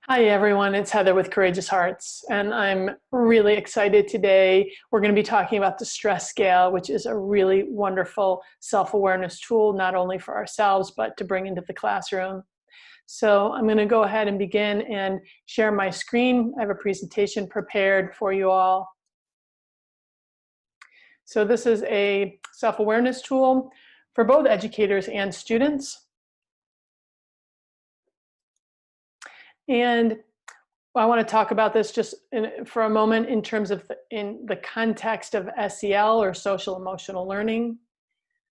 Hi, everyone. It's Heather with Courageous Hearts, and I'm really excited today. We're going to be talking about the stress scale, which is a really wonderful self-awareness tool, not only for ourselves, but to bring into the classroom. So I'm going to go ahead and begin and share my screen. I have a presentation prepared for you all. So this is a self-awareness tool for both educators and students. And I want to talk about this just for a moment in terms of in the context of SEL, or social emotional learning.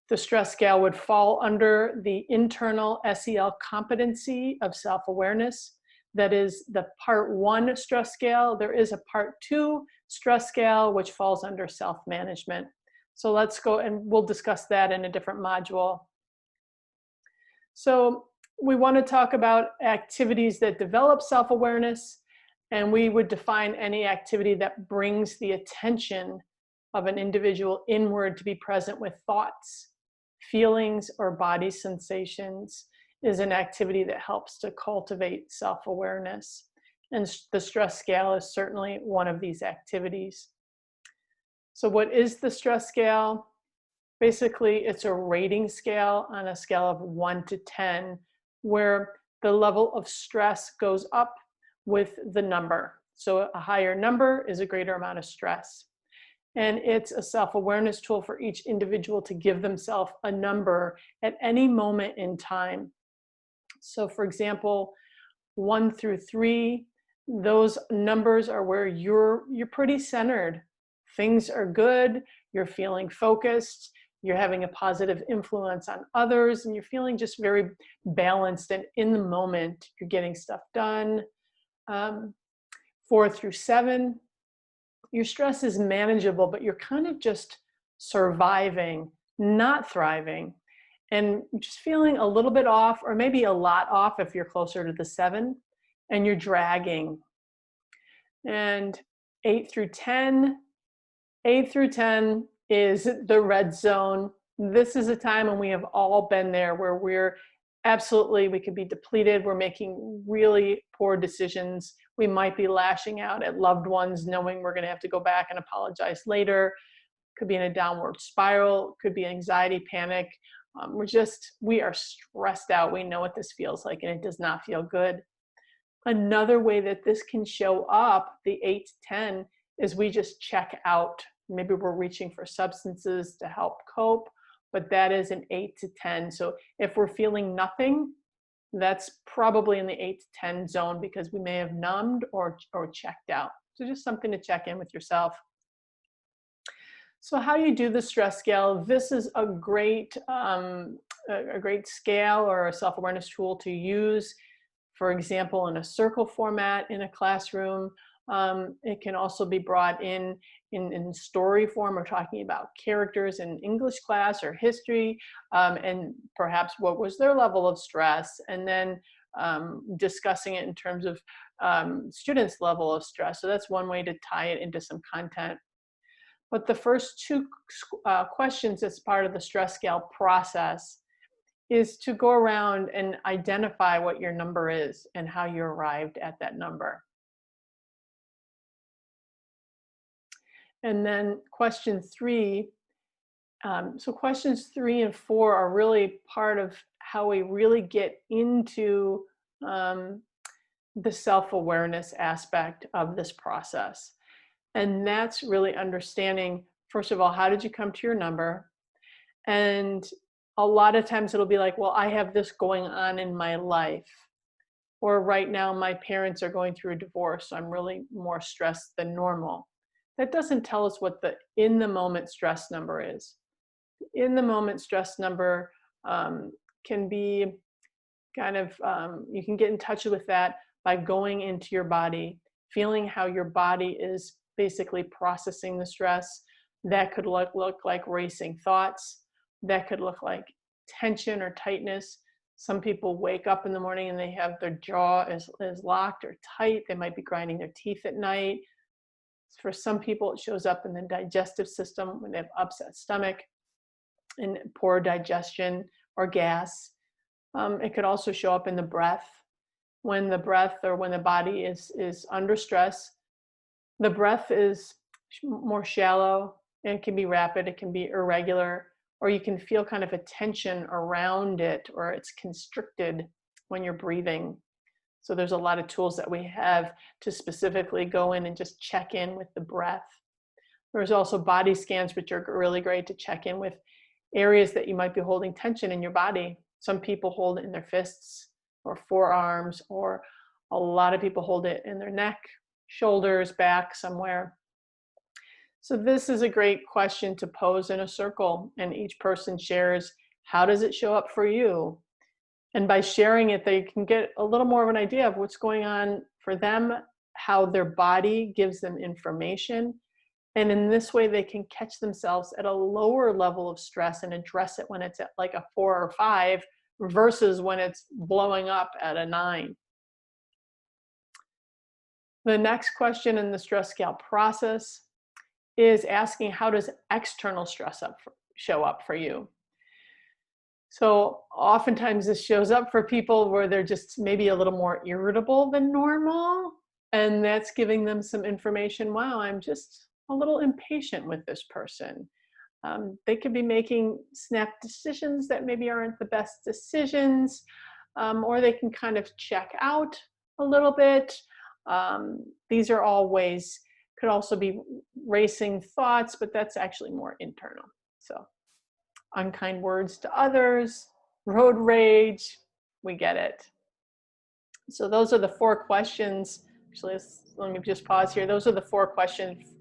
The stress scale would fall under the internal SEL competency of self-awareness. That is the part 1 stress scale. There is a part 2 stress scale, which falls under self-management. So let's go and we'll discuss that in a different module. So we want to talk about activities that develop self-awareness, and we would define any activity that brings the attention of an individual inward to be present with thoughts, feelings, or body sensations is an activity that helps to cultivate self-awareness. And the stress scale is certainly one of these activities. So what is the stress scale? Basically, it's a rating scale on a scale of 1 to 10, where the level of stress goes up with the number. So a higher number is a greater amount of stress. And it's a self-awareness tool for each individual to give themselves a number at any moment in time. So for example, 1 through 3, those numbers are where you're pretty centered. Things are good, you're feeling focused, you're having a positive influence on others, and you're feeling just very balanced and in the moment. You're getting stuff done. 4 through 7, your stress is manageable, but you're kind of just surviving, not thriving, and just feeling a little bit off, or maybe a lot off if you're closer to the 7, and you're dragging. And 8 through 10, 8 through 10 is the red zone. This is a time when we have all been there, where we could be depleted. We're making really poor decisions. We might be lashing out at loved ones, knowing we're going to have to go back and apologize later. Could be in a downward spiral. Could be anxiety, panic. We are stressed out. We know what this feels like, and it does not feel good. Another way that this can show up, the 8 to 10, is we just check out. Maybe we're reaching for substances to help cope, but that is an 8 to 10. So if we're feeling nothing, that's probably in the 8 to 10 zone, because we may have numbed or checked out. So just something to check in with yourself. So how you do the stress scale, this is a great scale or a self-awareness tool to use, for example, in a circle format in a classroom. It can also be brought in story form. We're talking about characters in English class or history, and perhaps what was their level of stress, and then discussing it in terms of students' level of stress. So that's one way to tie it into some content. But the first 2 questions as part of the stress scale process is to go around and identify what your number is and how you arrived at that number. And then question 3, so questions 3 and 4 are really part of how we really get into the self-awareness aspect of this process. And that's really understanding, first of all, how did you come to your number? And a lot of times it'll be like, well, I have this going on in my life. Or right now, my parents are going through a divorce, so I'm really more stressed than normal. That doesn't tell us what the in the moment stress number is. The in the moment stress number can be kind of, you can get in touch with that by going into your body, feeling how your body is basically processing the stress. That could look like racing thoughts. That could look like tension or tightness. Some people wake up in the morning and they have their jaw is locked or tight. They might be grinding their teeth at night. For some people, it shows up in the digestive system when they have upset stomach and poor digestion or gas. It could also show up in the breath. when the breath or when the body is under stress. The breath is more shallow, and it can be rapid, it can be irregular, or you can feel kind of a tension around it, or it's constricted when you're breathing. So there's a lot of tools that we have to specifically go in and just check in with the breath. There's also body scans, which are really great to check in with areas that you might be holding tension in your body. Some people hold it in their fists or forearms, or a lot of people hold it in their neck, shoulders, back, somewhere. So this is a great question to pose in a circle, and each person shares, how does it show up for you? And by sharing it, they can get a little more of an idea of what's going on for them, how their body gives them information. And in this way, they can catch themselves at a lower level of stress and address it when it's at like a 4 or 5 versus when it's blowing up at a 9. The next question in the stress scale process is asking, how does external stress show up for you? So oftentimes this shows up for people where they're just maybe a little more irritable than normal. And that's giving them some information. Wow, I'm just a little impatient with this person. They could be making snap decisions that maybe aren't the best decisions, or they can kind of check out a little bit. These are all ways, could also be racing thoughts, but that's actually more internal. So unkind words to others, road rage, we get it. So those are the 4 questions. Actually, let me just pause here. Those are the 4 questions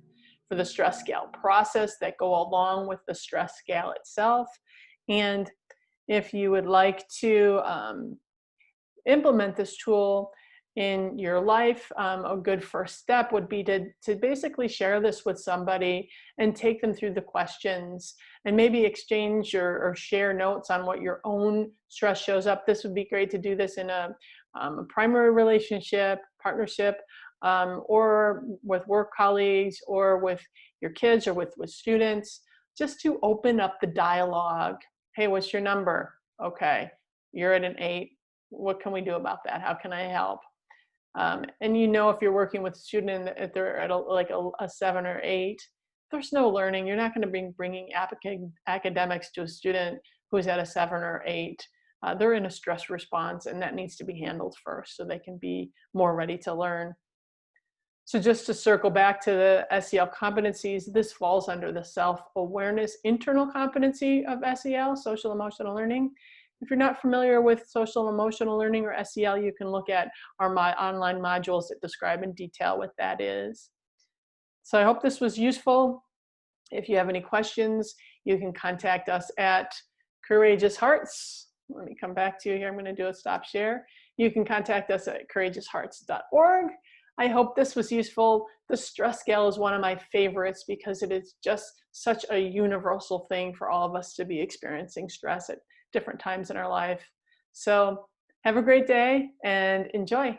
for the stress scale process that go along with the stress scale itself. And if you would like to implement this tool in your life, a good first step would be to basically share this with somebody and take them through the questions and maybe exchange or share notes on what your own stress shows up. This would be great to do this in a primary relationship, partnership, or with work colleagues, or with your kids, or with students, just to open up the dialogue. Hey, what's your number? Okay, you're at an 8. What can we do about that? How can I help? And if you're working with a student and they're at a 7 or 8, there's no learning. You're not going to be bringing academics to a student who's at a 7 or 8. They're in a stress response, and that needs to be handled first so they can be more ready to learn. So just to circle back to the SEL competencies, this falls under the self-awareness internal competency of SEL, social emotional learning. If you're not familiar with social emotional learning or SEL, you can look at our online modules that describe in detail what that is. So I hope this was useful. If you have any questions, you can contact us at Courageous Hearts. Let me come back to you here. I'm going to do a stop share. You can contact us at courageoushearts.org. I hope this was useful. The stress scale is one of my favorites because it is just such a universal thing for all of us to be experiencing stress at different times in our life. So have a great day and enjoy.